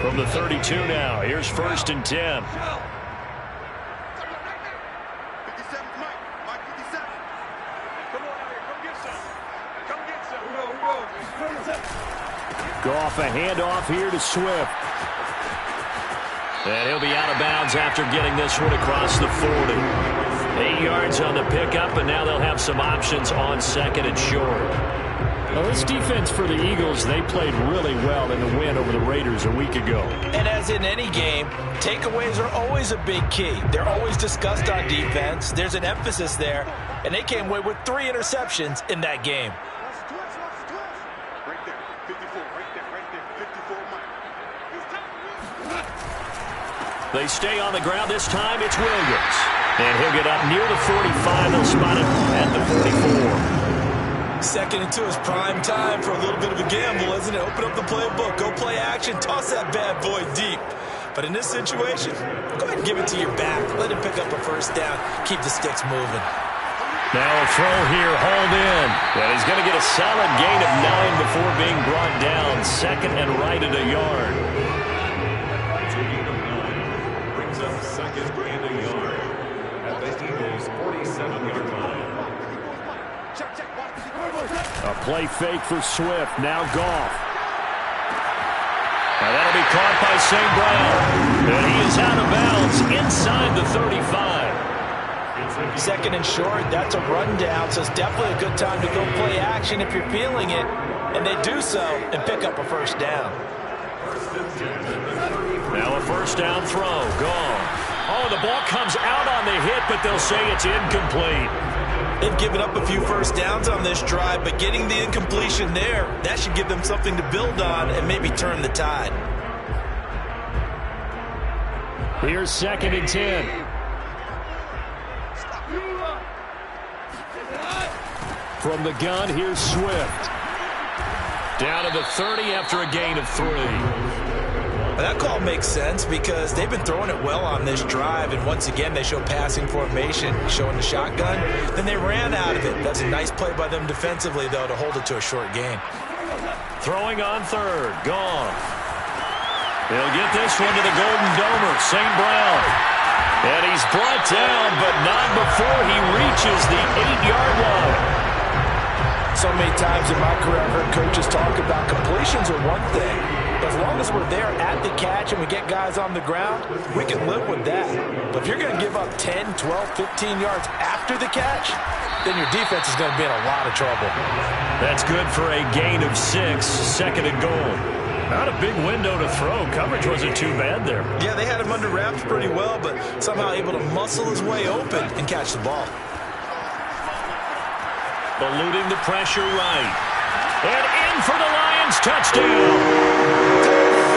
From the 32 now, here's 1st and 10. Goff, a handoff here to Swift. And he'll be out of bounds after getting this one across the 40. 8 yards on the pickup, and now they'll have some options on 2nd and short. Well, this defense for the Eagles, they played really well in the win over the Raiders a week ago. And as in any game, takeaways are always a big key. They're always discussed on defense. There's an emphasis there, and they came away with 3 interceptions in that game. They stay on the ground. This time it's Williams. And he'll get up near the 45. They'll spot it at the 44. 2nd and 2 is prime time for a little bit of a gamble, isn't it? Open up the playbook, go play action, toss that bad boy deep. But in this situation, go ahead and give it to your back. Let him pick up a 1st down. Keep the sticks moving. Now a throw here, hauled in. And he's going to get a solid gain of 9 before being brought down. 2nd and right at a yard. Brings up 2nd and a yard at the Eagles' 47-yard line. A play fake for Swift. Now Goff. Now that'll be caught by St. Brown. And he is out of bounds inside the 35. 2nd and short, that's a rundown, so it's definitely a good time to go play action if you're feeling it. And they do so and pick up a 1st down. Now a 1st down throw. Gone. Oh, the ball comes out on the hit, but they'll say it's incomplete. They've given up a few 1st downs on this drive, but getting the incompletion there, that should give them something to build on and maybe turn the tide. Here's 2nd and 10. From the gun, here's Swift. Down to the 30 after a gain of 3. That call makes sense because they've been throwing it well on this drive, and once again they show passing formation, showing the shotgun. Then they ran out of it. That's a nice play by them defensively, though, to hold it to a short gain. Throwing on 3rd. Gone. He'll get this one to the Golden Domer, St. Brown. And he's brought down, but not before he reaches the 8-yard line. So many times in my career I've heard coaches talk about completions are one thing. As long as we're there at the catch and we get guys on the ground, we can live with that. But if you're going to give up 10, 12, 15 yards after the catch, then your defense is going to be in a lot of trouble. That's good for a gain of 6, 2nd and goal. Not a big window to throw. Coverage wasn't too bad there. Yeah, they had him under wraps pretty well, but somehow able to muscle his way open and catch the ball. Eluding the pressure right. And in for the Lions touchdown.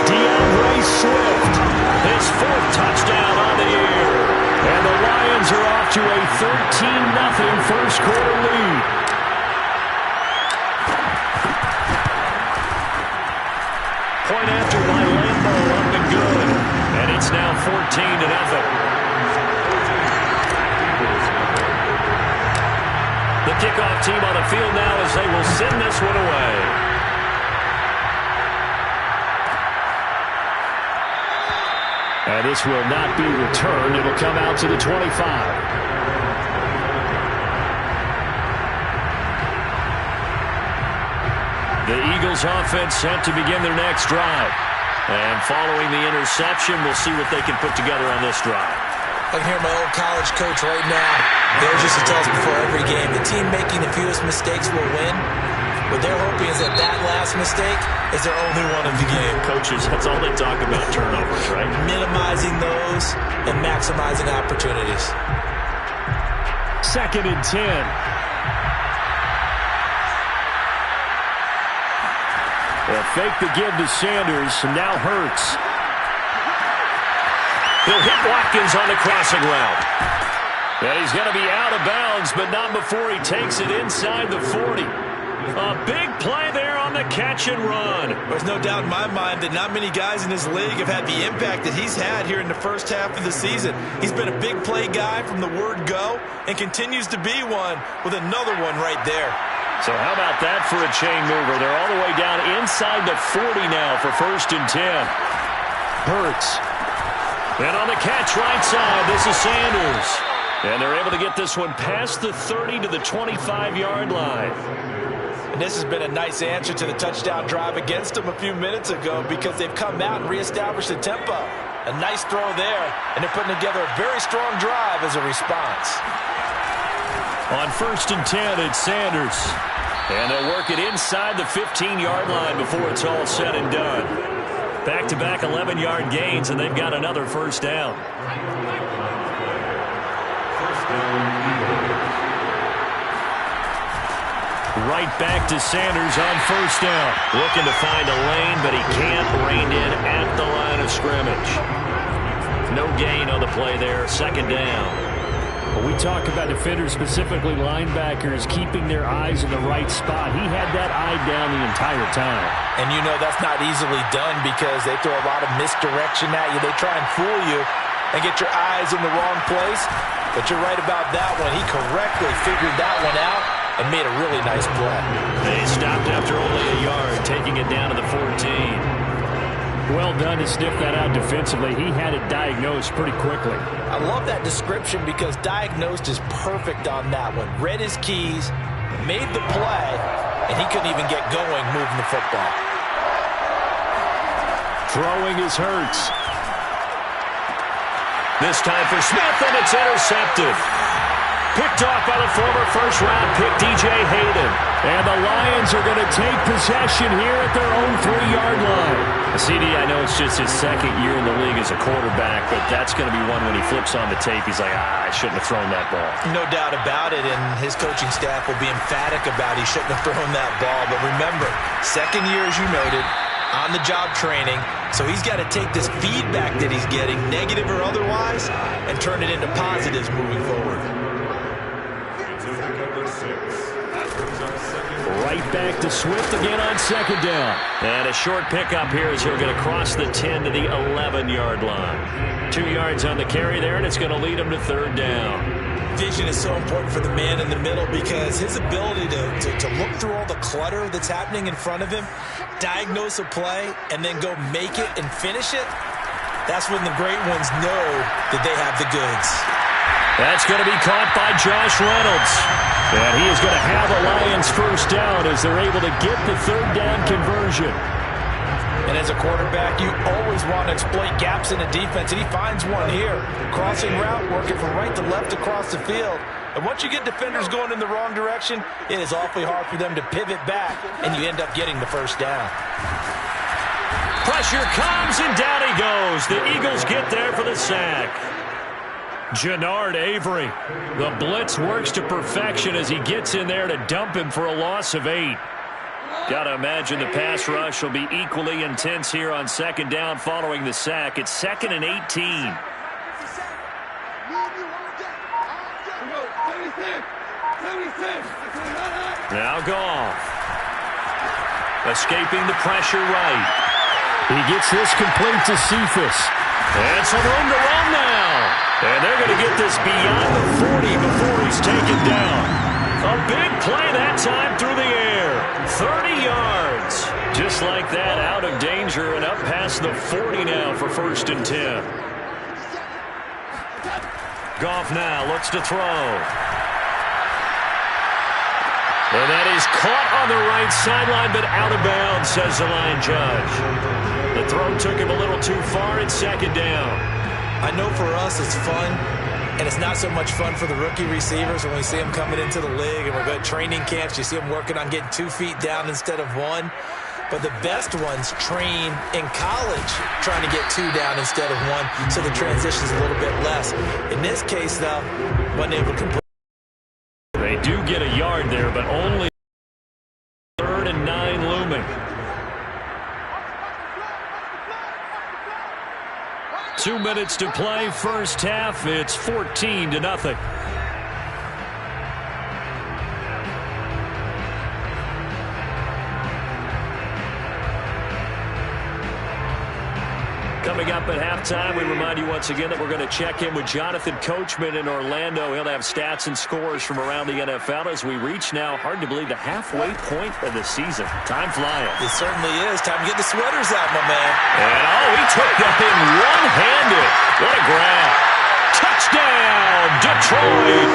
DeAndre Swift, his 4th touchdown on the year. And the Lions are off to a 13-0 first quarter lead. Point after by Lambo, up and good. And it's now 14-0. The kickoff team on the field now as they will send this one away. And this will not be returned. It'll come out to the 25. The Eagles offense set to begin their next drive. And following the interception, we'll see what they can put together on this drive. I can hear my old college coach right now. There's just to tell us before every game, the team making the fewest mistakes will win. What they're hoping is that that last mistake is their only one of the game. Coaches, that's all they talk about, turnovers, right? Minimizing those and maximizing opportunities. 2nd and 10. They'll fake the give to Sanders, and now Hurts. He'll hit Watkins on the crossing route. And he's going to be out of bounds, but not before he takes it inside the 40. A big play there on the catch and run. There's no doubt in my mind that not many guys in this league have had the impact that he's had here in the first half of the season. He's been a big play guy from the word go and continues to be one with another one right there. So how about that for a chain mover? They're all the way down inside the 40 now for 1st and 10. Hurts. And on the catch right side, this is Sanders. And they're able to get this one past the 30 to the 25-yard line. And this has been a nice answer to the touchdown drive against them a few minutes ago because they've come out and reestablished the tempo. A nice throw there, and they're putting together a very strong drive as a response. On 1st and 10, it's Sanders. And they'll work it inside the 15-yard line before it's all said and done. Back-to-back 11-yard gains, and they've got another first down. Right back to Sanders on 1st down. Looking to find a lane, but he can't rein in at the line of scrimmage. No gain on the play there. 2nd down. When we talk about defenders, specifically linebackers, keeping their eyes in the right spot, he had that eye down the entire time. And you know that's not easily done because they throw a lot of misdirection at you. They try and fool you and get your eyes in the wrong place. But you're right about that one. He correctly figured that one out and made a really nice play. They stopped after only a yard, taking it down to the 14. Well done to sniff that out defensively. He had it diagnosed pretty quickly. I love that description because diagnosed is perfect on that one. Read his keys, made the play, and he couldn't even get going moving the football. Throwing is Hurts. This time for Smith, and it's intercepted. Picked off by the former first-round pick, DJ Hayden. And the Lions are going to take possession here at their own 3-yard line. CD, I know it's just his 2nd year in the league as a quarterback, but that's going to be one when he flips on the tape. He's like, I shouldn't have thrown that ball. No doubt about it, and his coaching staff will be emphatic about he shouldn't have thrown that ball. But remember, 2nd year, as you noted, on-the-job training. So he's got to take this feedback that he's getting, negative or otherwise, and turn it into positives moving forward. Right back to Swift again on 2nd down. And a short pickup here as he'll get across the 10 to the 11-yard line. 2 yards on the carry there, and it's going to lead him to 3rd down. Vision is so important for the man in the middle because his ability to look through all the clutter that's happening in front of him, diagnose a play, and then go make it and finish it, that's when the great ones know that they have the goods. That's going to be caught by Josh Reynolds. And he is going to have a Lions first down as they're able to get the 3rd down conversion. And as a quarterback, you always want to exploit gaps in the defense, and he finds one here. Crossing route, working from right to left across the field. And once you get defenders going in the wrong direction, it is awfully hard for them to pivot back, and you end up getting the first down. Pressure comes, and down he goes. The Eagles get there for the sack. Jannard Avery. The blitz works to perfection as he gets in there to dump him for a loss of 8. Got to imagine the pass rush will be equally intense here on 2nd down following the sack. It's 2nd and 18. Now Goff. Escaping the pressure right. He gets this complete to Cephas. And some room to run now. And they're going to get this beyond the 40 before he's taken down. A big play that time through the air. 30 yards. Just like that, out of danger and up past the 40 now for 1st and 10. Goff now looks to throw. And that is caught on the right sideline, but out of bounds, says the line judge. The throw took him a little too far. It's 2nd down. I know for us it's fun, and it's not so much fun for the rookie receivers when we see them coming into the league and we're going to training camps. You see them working on getting 2 feet down instead of 1. But the best ones train in college trying to get 2 down instead of 1, so the transition's a little bit less. In this case, though, wasn't able to complete. They do get a yard there, but only 3rd and 9 looming. 2 minutes to play, first half. It's 14-0. Coming up at halftime, we remind you once again that we're going to check in with Jonathan Coachman in Orlando. He'll have stats and scores from around the NFL as we reach now, hard to believe, the halfway point of the season. Time flying. It certainly is. Time to get the sweaters out, my man. And, he took that thing one-handed. What a grab. Touchdown, Detroit.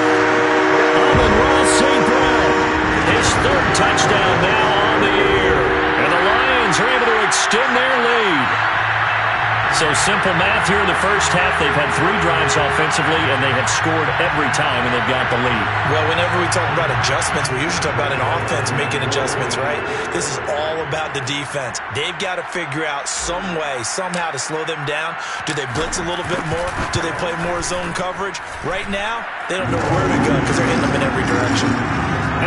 Amon-Ra St. Brown. His third touchdown now on the year. And the Lions are able to extend their lead. So simple math here in the first half. They've had 3 drives offensively, and they have scored every time, and they've got the lead. Well, whenever we talk about adjustments, we usually talk about an offense making adjustments, right? This is all about the defense. They've got to figure out some way, somehow to slow them down. Do they blitz a little bit more? Do they play more zone coverage? Right now, they don't know where to go because they're hitting them in every direction.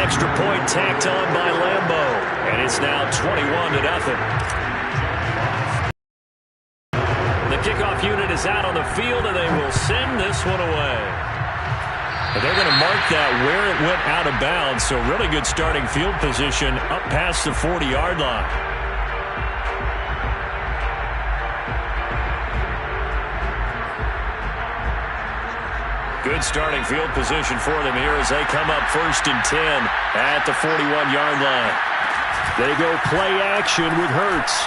Extra point tacked on by Lambeau, and it's now 21-0. Kickoff unit is out on the field, and they will send this one away. But they're going to mark that where it went out of bounds, so really good starting field position up past the 40-yard line. Good starting field position for them here as they come up 1st and 10 at the 41-yard line. They go play action with Hurts.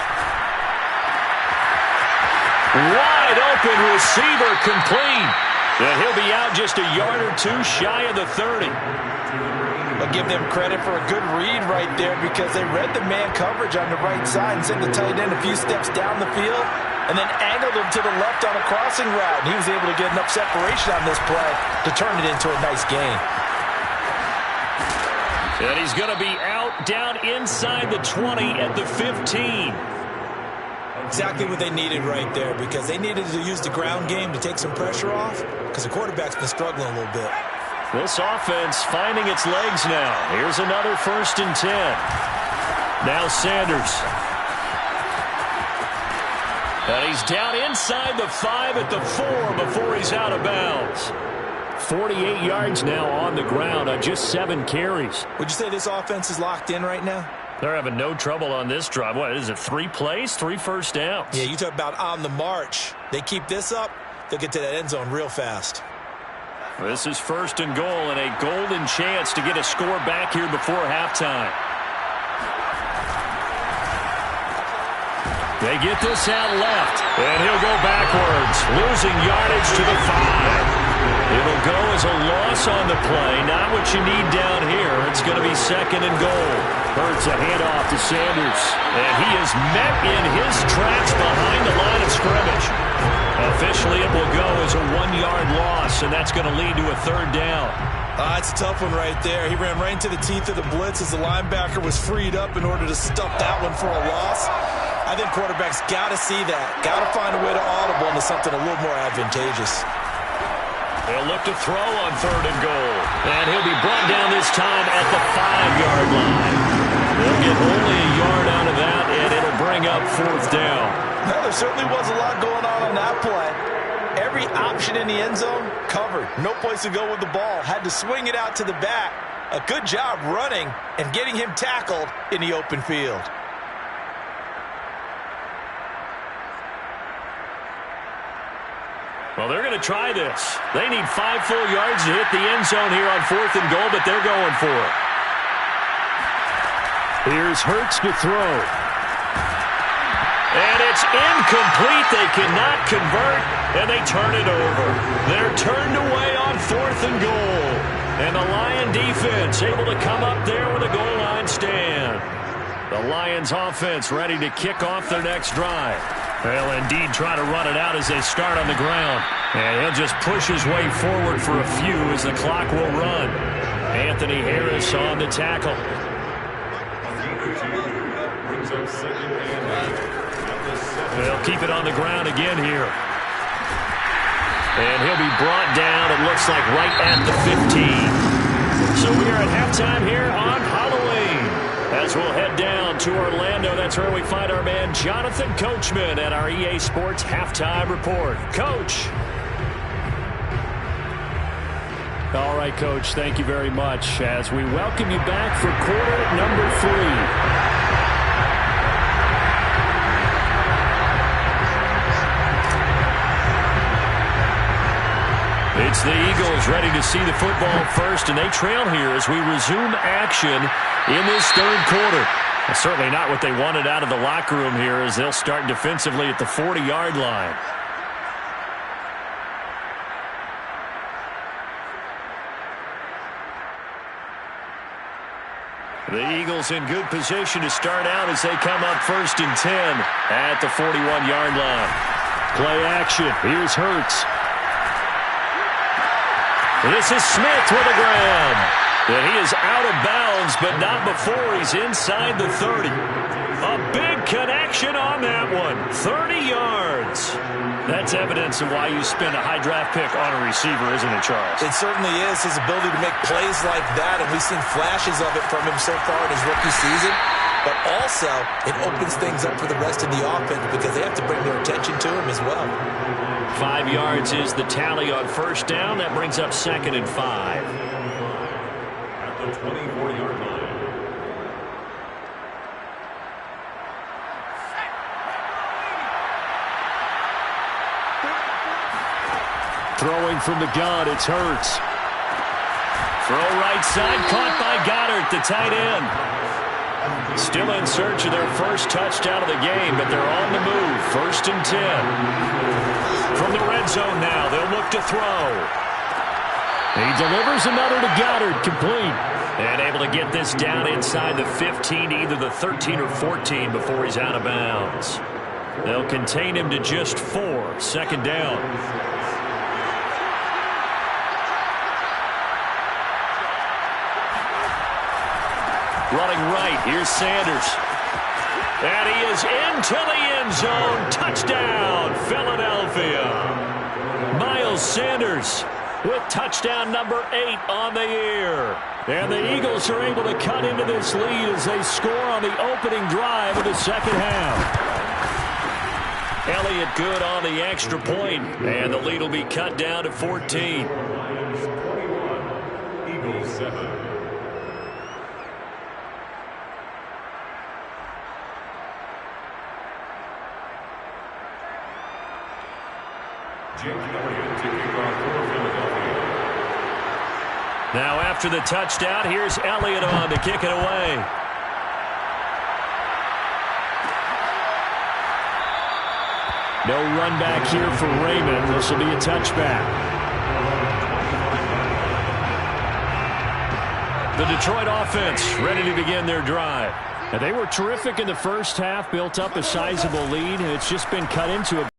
Wide open receiver complete. And he'll be out just a yard or 2 shy of the 30. I'll give them credit for a good read right there because they read the man coverage on the right side and sent the tight end a few steps down the field and then angled him to the left on a crossing route. And he was able to get enough separation on this play to turn it into a nice gain. And he's going to be out down inside the 20 at the 15. Exactly what they needed right there because they needed to use the ground game to take some pressure off because the quarterback's been struggling a little bit. This offense finding its legs now. Here's another 1st and 10. Now Sanders. And he's down inside the 5 at the 4 before he's out of bounds. 48 yards now on the ground on just 7 carries. Would you say this offense is locked in right now? They're having no trouble on this drive. What is it, 3 plays, 3 first downs? Yeah, you talk about on the march. They keep this up, they'll get to that end zone real fast. This is 1st and goal and a golden chance to get a score back here before halftime. They get this out left, and he'll go backwards, losing yardage to the 5. It'll go as a loss on the play. Not what you need down here. It's going to be 2nd and goal. Hurts a handoff to Sanders. And he is met in his tracks behind the line of scrimmage. Officially, it will go as a 1-yard loss, and that's going to lead to a 3rd down. It's a tough one right there. He ran right into the teeth of the blitz as the linebacker was freed up in order to stuff that one for a loss. I think quarterbacks got to see that. Got to find a way to audible into something a little more advantageous. They'll look to throw on 3rd and goal. And he'll be brought down this time at the 5-yard line. They'll get only a yard out of that, and it'll bring up 4th down. Well, there certainly was a lot going on that play. Every option in the end zone covered. No place to go with the ball. Had to swing it out to the back. A good job running and getting him tackled in the open field. Well, they're going to try this. They need 5 full yards to hit the end zone here on 4th and goal, but they're going for it. Here's Hurts to throw. And it's incomplete. They cannot convert, and they turn it over. They're turned away on 4th and goal. And the Lion defense able to come up there with a goal line stand. The Lions offense ready to kick off their next drive. They'll indeed try to run it out as they start on the ground. And he'll just push his way forward for a few as the clock will run. Anthony Harris on the tackle. They'll keep it on the ground again here. And he'll be brought down, it looks like, right at the 15. So we are at halftime here on Halloween. As we'll head down to Orlando, that's where we find our man Jonathan Coachman at our EA Sports Halftime Report. Coach. All right, Coach, thank you very much as we welcome you back for quarter number 3. It's the Eagles ready to see the football first, and they trail here as we resume action in this third quarter. Certainly not what they wanted out of the locker room here as they'll start defensively at the 40-yard line. The Eagles in good position to start out as they come up 1st and 10 at the 41-yard line. Play action. Here's Hurts. This is Smith with a grab. And he is out of bounds, but not before he's inside the 30. A big connection on that one. 30 yards. That's evidence of why you spend a high draft pick on a receiver, isn't it, Charles? It certainly is, his ability to make plays like that, and we've seen flashes of it from him so far in his rookie season. But also, it opens things up for the rest of the offense because they have to bring their attention to him as well. 5 yards is the tally on 1st down. That brings up 2nd and 5. At the 24-yard line. Throwing from the gun, it's Hurts. Throw right side, caught by Goddard, the tight end. Still in search of their first touchdown of the game, but they're on the move. 1st and 10. From the red zone now, they'll look to throw. He delivers another to Goddard, complete. And able to get this down inside the 15, either the 13 or 14 before he's out of bounds. They'll contain him to just 4, 2nd down. Running right, here's Sanders. And he is into the end zone. Touchdown, Philadelphia. Miles Sanders with touchdown number 8 on the year. And the Eagles are able to cut into this lead as they score on the opening drive of the second half. Elliott good on the extra point, and the lead will be cut down to 14. Lions 21, Eagles 7. Now after the touchdown, here's Elliott on to kick it away. No run back here for Raymond. This will be a touchback. The Detroit offense ready to begin their drive. And they were terrific in the first half, built up a sizable lead, and it's just been cut into a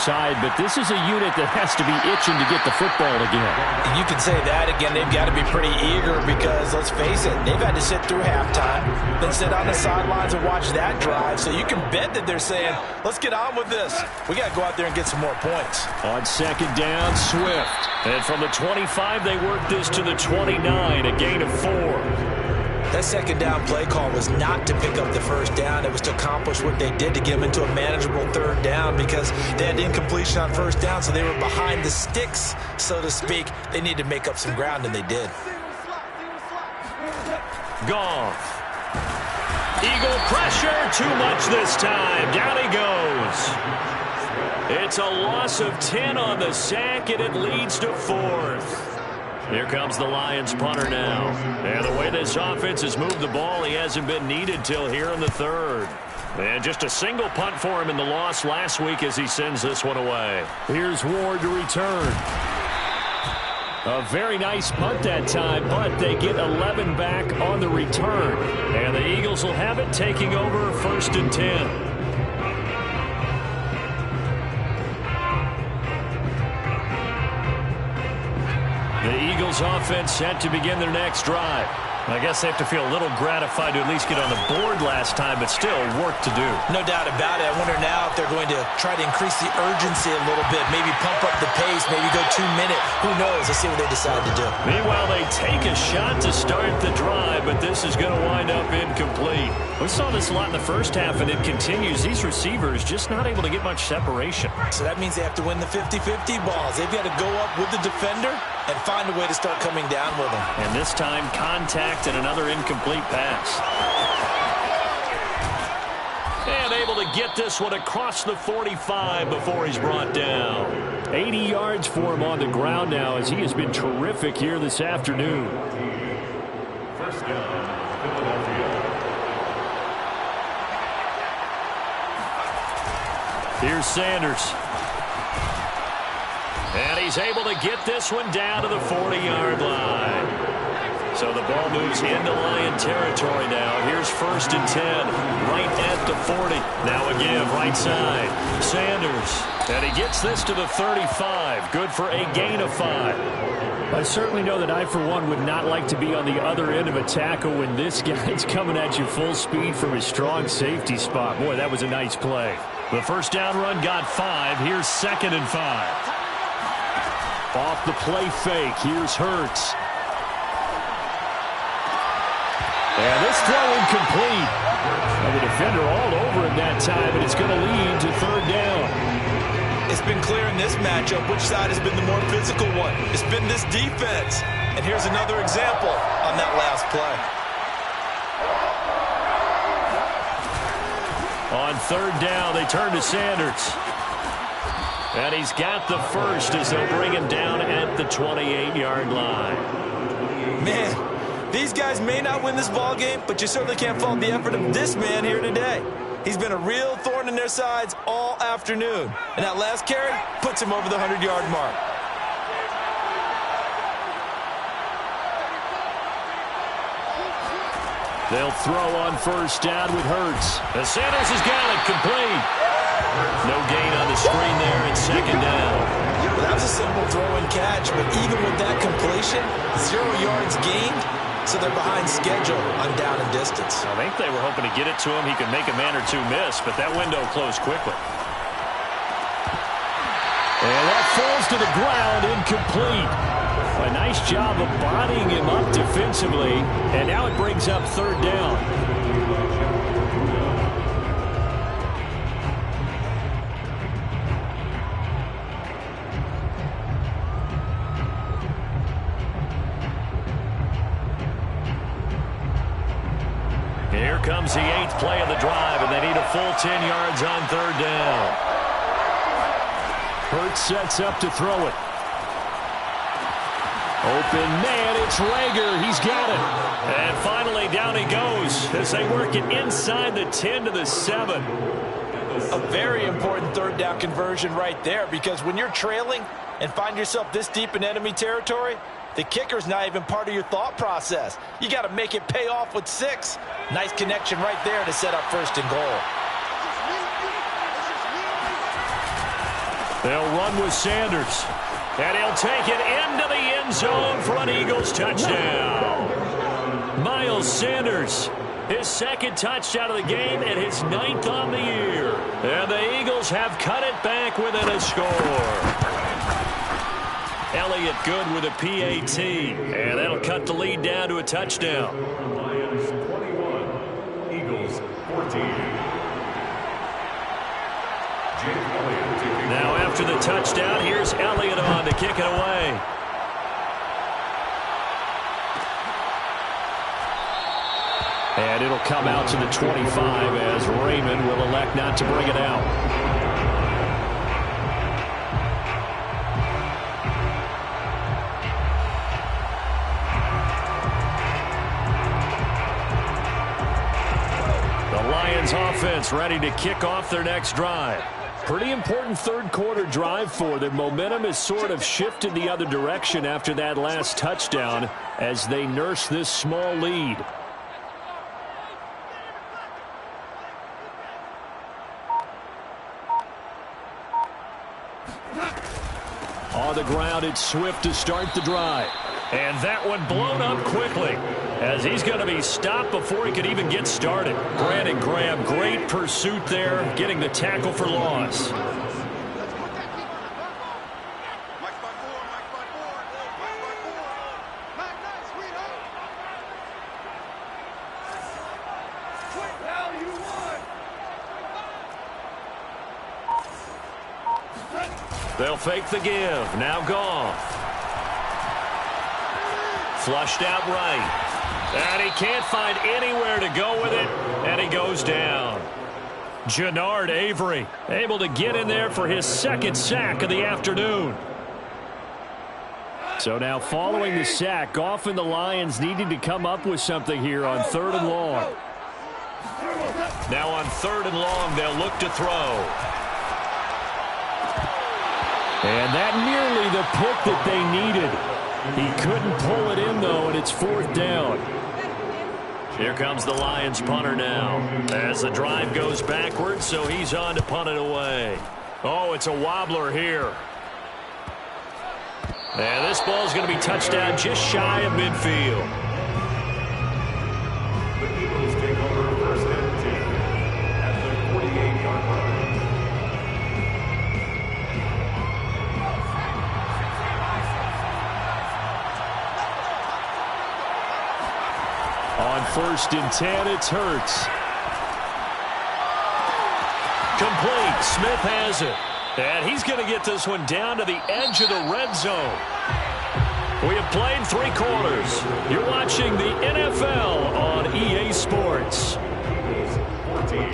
side, but this is a unit that has to be itching to get the football again. You can say that again. They've got to be pretty eager because, let's face it, they've had to sit through halftime, then sit on the sidelines and watch that drive. So you can bet that they're saying, let's get on with this. We got to go out there and get some more points. On 2nd down, Swift. And from the 25, they work this to the 29, a gain of 4. That 2nd down play call was not to pick up the 1st down. It was to accomplish what they did to get them into a manageable 3rd down because they had incompletion on 1st down, so they were behind the sticks, so to speak. They needed to make up some ground, and they did. Goff. Eagle pressure, too much this time. Down he goes. It's a loss of 10 on the sack, and it leads to 4th. Here comes the Lions punter now. And the way this offense has moved the ball, he hasn't been needed till here in the 3rd. And just a single punt for him in the loss last week as he sends this one away. Here's Ward to return. A very nice punt that time, but they get 11 back on the return. And the Eagles will have it, taking over 1st and 10. The Eagles offense set to begin their next drive. I guess they have to feel a little gratified to at least get on the board last time, but still work to do. No doubt about it. I wonder now if they're going to try to increase the urgency a little bit, maybe pump up the pace, maybe go 2-minute. Who knows? Let's see what they decide to do. Meanwhile, they take a shot to start the drive, but this is going to wind up incomplete. We saw this a lot in the first half, and it continues. These receivers just not able to get much separation. So that means they have to win the 50-50 balls. They've got to go up with the defender and find a way to start coming down with them. And this time, contact and another incomplete pass. And able to get this one across the 45 before he's brought down. 80 yards for him on the ground now as he has been terrific here this afternoon. First down, Philadelphia. Here's Sanders. And he's able to get this one down to the 40-yard line. So the ball moves into Lion territory now. Here's 1st and 10, right at the 40. Now again, right side. Sanders. And he gets this to the 35. Good for a gain of 5. I certainly know that I, for one, would not like to be on the other end of a tackle when this guy's coming at you full speed from his strong safety spot. Boy, that was a nice play. The first down run got 5. Here's 2nd and 5. Off the play fake. Here's Hurts. And this throw incomplete. Well, the defender all over him that time, and it's going to lead to 3rd down. It's been clear in this matchup which side has been the more physical one. It's been this defense. And here's another example on that last play. On 3rd down, they turn to Sanders. And he's got the first as they'll bring him down at the 28-yard line. Man, these guys may not win this ball game, but you certainly can't fault the effort of this man here today. He's been a real thorn in their sides all afternoon. And that last carry puts him over the 100-yard mark. They'll throw on 1st down with Hurts. And Sanders has got it complete. No gain on the screen there at 2nd down. Well, that was a simple throw and catch, but even with that completion, 0 yards gained, so they're behind schedule on down and distance. I think they were hoping to get it to him. He could make a man or two miss, but that window closed quickly. And that falls to the ground, incomplete. A nice job of bodying him up defensively, and now it brings up 3rd down. Here comes the 8th play of the drive, and they need a full 10 yards on 3rd down. Hurts sets up to throw it. Open man, it's Rager. He's got it. And finally, down he goes as they work it inside the 10 to the 7. A very important 3rd down conversion right there, because when you're trailing and find yourself this deep in enemy territory, the kicker's not even part of your thought process. You got to make it pay off with 6. Nice connection right there to set up 1st and goal. They'll run with Sanders. And he'll take it into the end zone for an Eagles touchdown. Miles Sanders, his 2nd touchdown of the game and his 9th on the year. And the Eagles have cut it back within a score. Elliott good with a PAT. And that'll cut the lead down to a touchdown. Lions 21, Eagles 14. Now after the touchdown, here's Elliott on to kick it away. And it'll come out to the 25 as Raymond will elect not to bring it out. The Lions offense ready to kick off their next drive. Pretty important 3rd quarter drive for them. Momentum has sort of shifted the other direction after that last touchdown as they nurse this small lead. On the ground, it's Swift to start the drive. And that one blown up quickly as he's going to be stopped before he could even get started. Brandon Graham, great pursuit there, getting the tackle for loss. They'll fake the give. Now Goff. Flushed out right. And he can't find anywhere to go with it. And he goes down. Jannard Avery able to get in there for his second sack of the afternoon. So now following the sack, Goff and the Lions needing to come up with something here on 3rd and long. Now on 3rd and long, they'll look to throw. And that nearly the pick that they needed. He couldn't pull it in, though, and it's 4th down. Here comes the Lions punter now. As the drive goes backwards, so he's on to punt it away. Oh, it's a wobbler here. And this ball's going to be touchdown just shy of midfield. The Eagles take over 1st and 10 at the 48-yard line. On 1st and 10, it's Hurts. Complete. Smith has it. And he's going to get this one down to the edge of the red zone. We have played 3 quarters. You're watching the NFL on EA Sports. Eagles 14.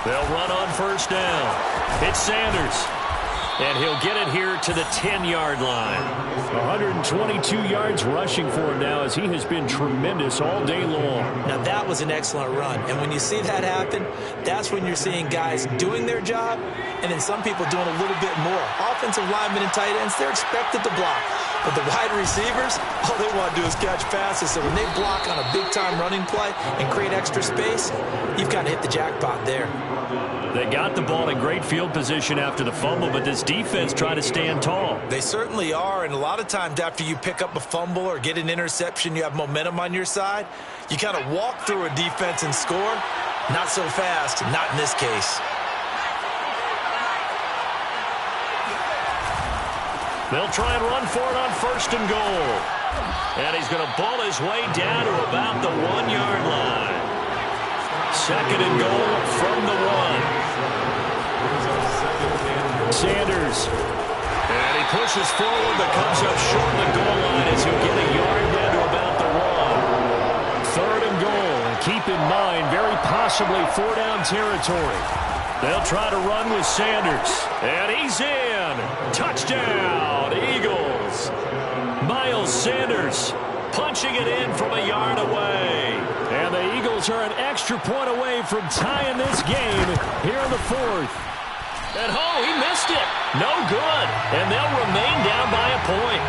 They'll run on 1st down. It's Sanders. And he'll get it here to the 10-yard line. 122 yards rushing for him now as he has been tremendous all day long. Now, that was an excellent run. And when you see that happen, that's when you're seeing guys doing their job and then some people doing a little bit more. Offensive linemen and tight ends, they're expected to block. But the wide receivers, all they want to do is catch passes. So when they block on a big-time running play and create extra space, you've kind of hit the jackpot there. They got the ball in great field position after the fumble, but this defense tried to stand tall. They certainly are, and a lot of times after you pick up a fumble or get an interception, you have momentum on your side. You kind of walk through a defense and score. Not so fast, not in this case. They'll try and run for it on 1st and goal. And he's going to ball his way down to about the 1-yard line. 2nd and goal from the 1. Sanders. And he pushes forward but comes up short of the goal line as he'll get a yard down to about the 1. 3rd and goal. And keep in mind, very possibly 4-down territory. They'll try to run with Sanders. And he's in. Touchdown, Eagles. Miles Sanders punching it in from a yard away. And the Eagles are an extra point away from tying this game here in the 4th. And oh, he missed it. No good. And they'll remain down by a point.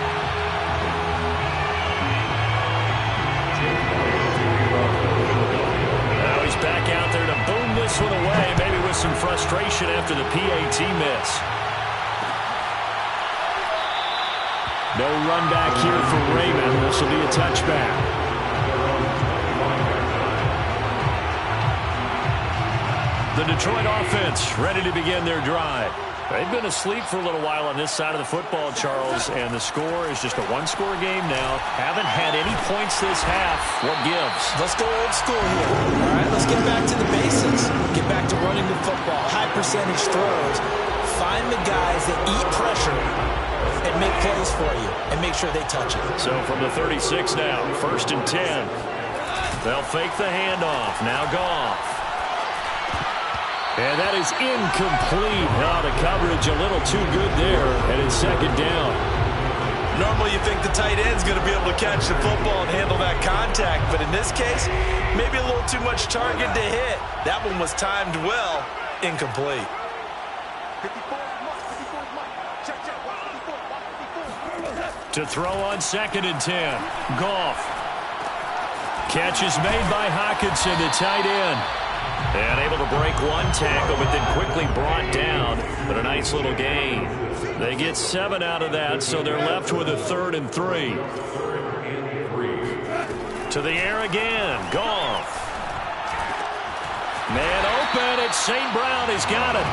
Now he's back out there to boom this one away, maybe with some frustration after the PAT miss. No run back here for Raymond. This will be a touchback. The Detroit offense ready to begin their drive. They've been asleep for a little while on this side of the football, Charles, and the score is just a 1-score game now. Haven't had any points this half. What gives? Let's go old school here. All right, let's get back to the basics. Get back to running the football, high percentage throws. Find the guys that eat pressure and make plays for you and make sure they touch it. So from the 36 now, 1st and 10. They'll fake the handoff. Now Goff. And that is incomplete. Now the coverage a little too good there, and it's 2nd down. Normally you think the tight end's going to be able to catch the football and handle that contact, but in this case, maybe a little too much target to hit. That one was timed well, incomplete. To throw on 2nd and 10. Goff. Catch is made by Hockenson, the tight end. And able to break one tackle, but then quickly brought down. But a nice little gain. They get 7 out of that, so they're left with a 3rd and 3. To the air again. Goff. Man open. It's St. Brown. He's got it.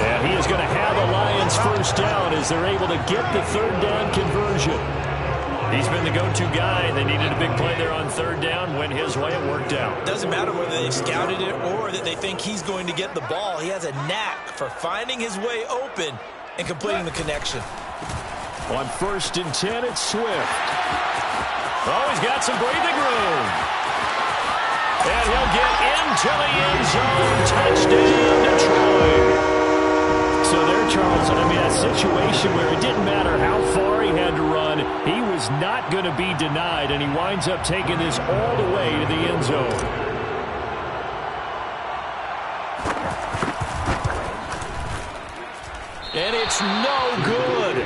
And he is going to have the Lions 1st down as they're able to get the 3rd down conversion. He's been the go-to guy. They needed a big play there on third down. Went his way. It worked out. Doesn't matter whether they've scouted it or that they think he's going to get the ball. He has a knack for finding his way open and completing the connection. On 1st and 10, it's Swift. Oh, he's got some breathing room. And he'll get into the end zone. Touchdown, Detroit. So there, Charles, I mean, a situation where it didn't matter how far he had to run, he was not going to be denied, and he winds up taking this all the way to the end zone. And it's no good.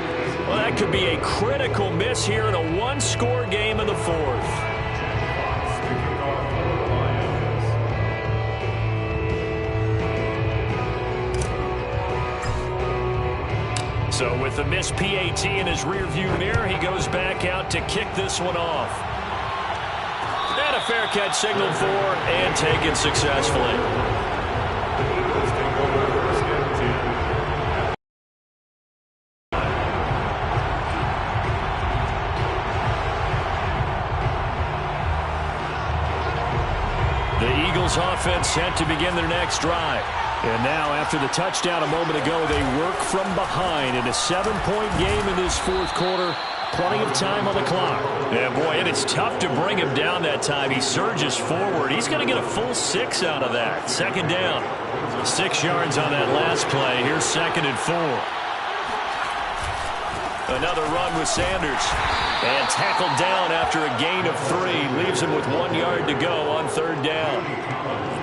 Well, that could be a critical miss here in a one-score game in the fourth. So with the missed PAT in his rearview mirror, he goes back out to kick this one off. And a fair catch signaled for and taken successfully. The Eagles offense set to begin their next drive. And now, after the touchdown a moment ago, they work from behind in a 7-point game in this fourth quarter. Plenty of time on the clock. Yeah, boy, and it's tough to bring him down that time. He surges forward. He's going to get a full 6 out of that. Second down. 6 yards on that last play. Here's 2nd and 4. Another run with Sanders. And tackled down after a gain of 3. Leaves him with 1 yard to go on 3rd down.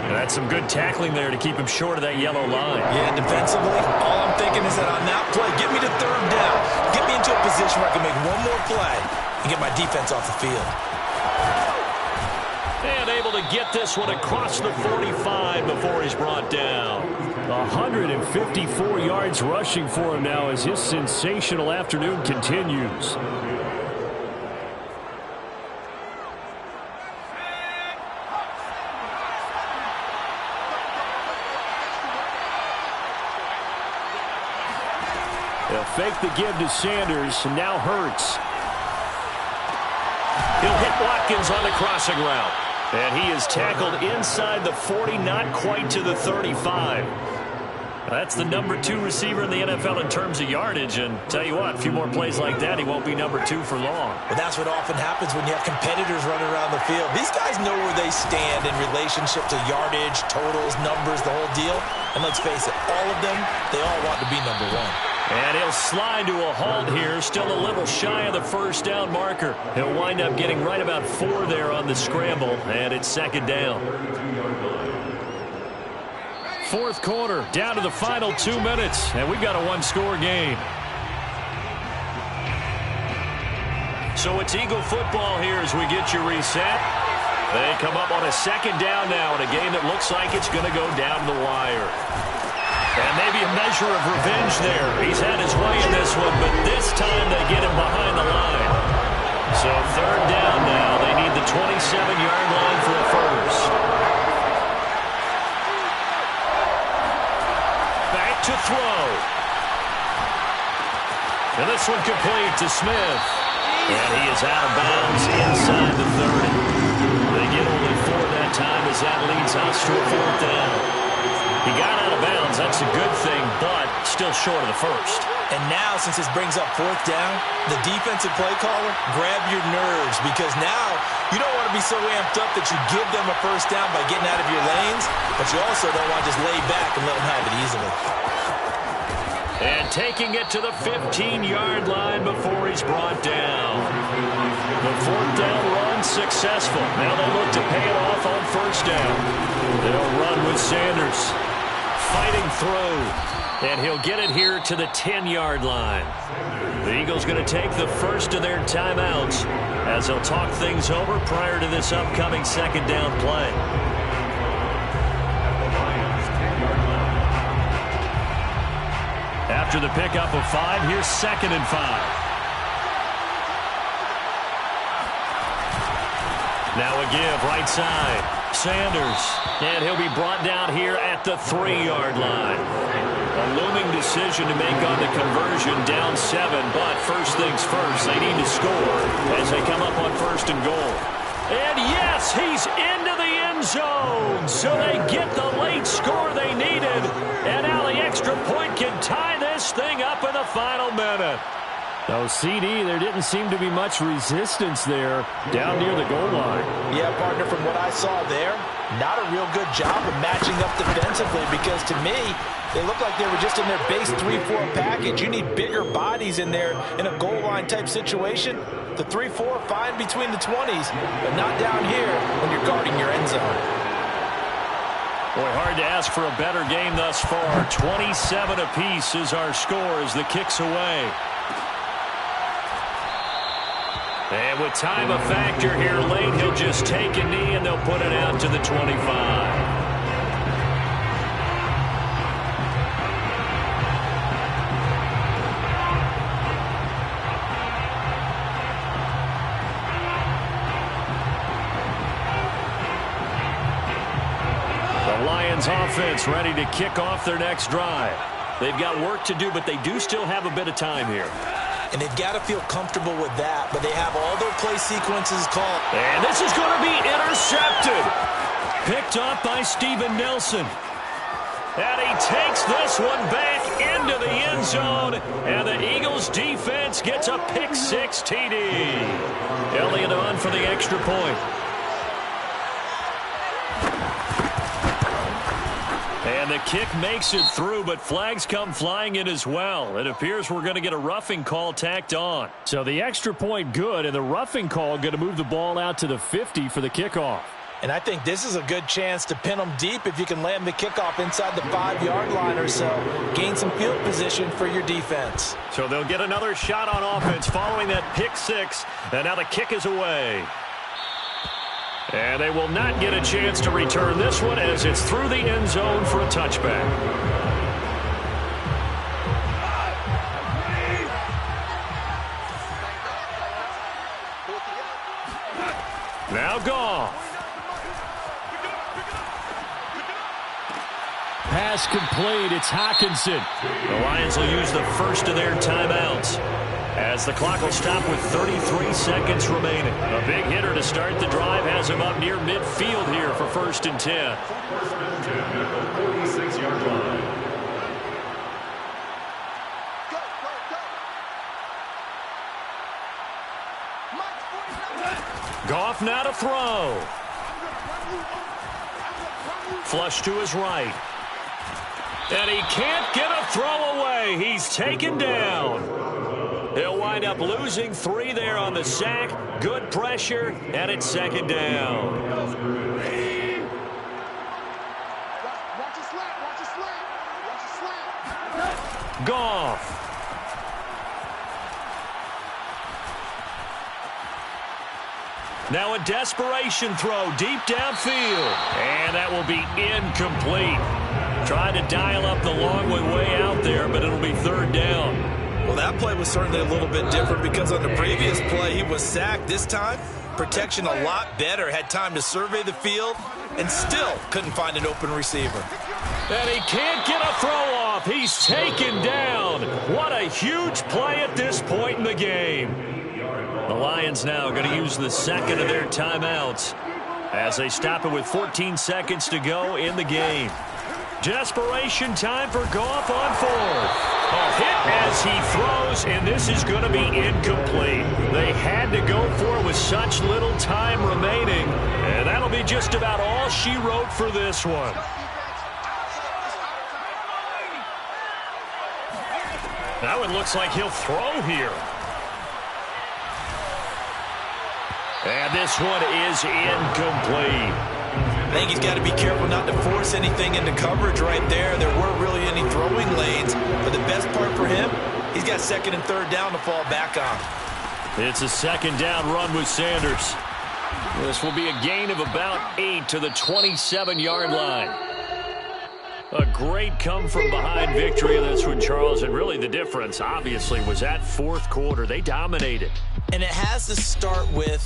And that's some good tackling there to keep him short of that yellow line. Yeah, defensively, all I'm thinking is that on that play, get me to 3rd down. Get me into a position where I can make one more play and get my defense off the field. And able to get this one across the 45 before he's brought down. 154 yards rushing for him now as his sensational afternoon continues. They'll fake the give to Sanders, and now Hurts. He'll hit Watkins on the crossing route. And he is tackled inside the 40, not quite to the 35. That's the number 2 receiver in the NFL in terms of yardage. And tell you what, a few more plays like that, he won't be number 2 for long. Well, that's what often happens when you have competitors running around the field. These guys know where they stand in relationship to yardage, totals, numbers, the whole deal. And let's face it, all of them, they all want to be number 1. And he'll slide to a halt here, still a little shy of the 1st down marker. He'll wind up getting right about 4 there on the scramble, and it's 2nd down. 4th quarter, down to the final 2 minutes, and we've got a one-score game. So it's Eagle football here as we get you reset. They come up on a 2nd down now in a game that looks like it's going to go down the wire. And maybe a measure of revenge there. He's had his way in this one, but this time they get him behind the line. So 3rd down now. They need the 27-yard line for a first. Back to throw. And this one complete to Smith. And he is out of bounds inside the 30. They get only 4 that time as that leads us to a 4th down. He got out of bounds. That's a good thing, but still short of the first. And now, since this brings up 4th down, the defensive play caller, grab your nerves, because now you don't want to be so amped up that you give them a 1st down by getting out of your lanes, but you also don't want to just lay back and let them have it easily. And taking it to the 15-yard line before he's brought down. The 4th down run successful. Now they look to pay it off on 1st down. They'll run with Sanders. Fighting through. And he'll get it here to the 10-yard line. The Eagles going to take the first of their timeouts as they'll talk things over prior to this upcoming 2nd down play. After the pickup of 5, here's 2nd and 5. Now a give right side. Sanders. And he'll be brought down here at the 3-yard line. A looming decision to make on the conversion, down 7. But first things first, they need to score as they come up on 1st and goal. And yes, he's into the end zone. So they get the late score they needed. And now the extra point can tie this thing up in the final minute. Oh, CD, there didn't seem to be much resistance there down near the goal line. Yeah, partner, from what I saw there, not a real good job of matching up defensively because to me, they look like they were just in their base 3-4 package. You need bigger bodies in there in a goal line type situation. The 3-4 fine between the 20s, but not down here when you're guarding your end zone. Boy, hard to ask for a better game thus far. 27 apiece is our score as the kick's away. And with time a factor here late, he'll just take a knee and they'll put it out to the 25. The Lions offense ready to kick off their next drive. They've got work to do, but they do still have a bit of time here. And they've got to feel comfortable with that, but they have all their play sequences called. And this is going to be intercepted. Picked up by Steven Nelson. And he takes this one back into the end zone. And the Eagles defense gets a pick-6 TD. Elliott on for the extra point. And the kick makes it through, but flags come flying in as well. It appears we're going to get a roughing call tacked on. So the extra point good, and the roughing call going to move the ball out to the 50 for the kickoff. And I think this is a good chance to pin them deep if you can land the kickoff inside the 5-yard line or so. Gain some field position for your defense. So they'll get another shot on offense following that pick-6, and now the kick is away. And they will not get a chance to return this one as it's through the end zone for a touchback. Now Goff. Pass complete. It's Hockenson. The Lions will use the first of their timeouts as the clock will stop with 33 seconds remaining. A big hitter to start the drive has him up near midfield here for 1st and 10. 46-yard line. Goff now to throw. Flush to his right. And he can't get a throw away. He's taken down. He'll wind up losing 3 there on the sack. Good pressure, and it's 2nd down. Goff. Now a desperation throw deep downfield. And that will be incomplete. Trying to dial up the long way out there, but it'll be 3rd down. Well, that play was certainly a little bit different because on the previous play, he was sacked. This time, protection a lot better. Had time to survey the field and still couldn't find an open receiver. And he can't get a throw off. He's taken down. What a huge play at this point in the game. The Lions now going to use the second of their timeouts as they stop it with 14 seconds to go in the game. Desperation time for Goff on 4th. A hit as he throws, and this is going to be incomplete. They had to go for it with such little time remaining, and that'll be just about all she wrote for this one. Now it looks like he'll throw here. And this one is incomplete. I think he's got to be careful not to force anything into coverage right there. There weren't really any throwing lanes. But the best part for him, he's got 2nd and 3rd down to fall back on. It's a 2nd down run with Sanders. This will be a gain of about 8 to the 27-yard line. A great come-from-behind victory in this one, Charles. And really the difference, obviously, was that 4th quarter. They dominated. And it has to start with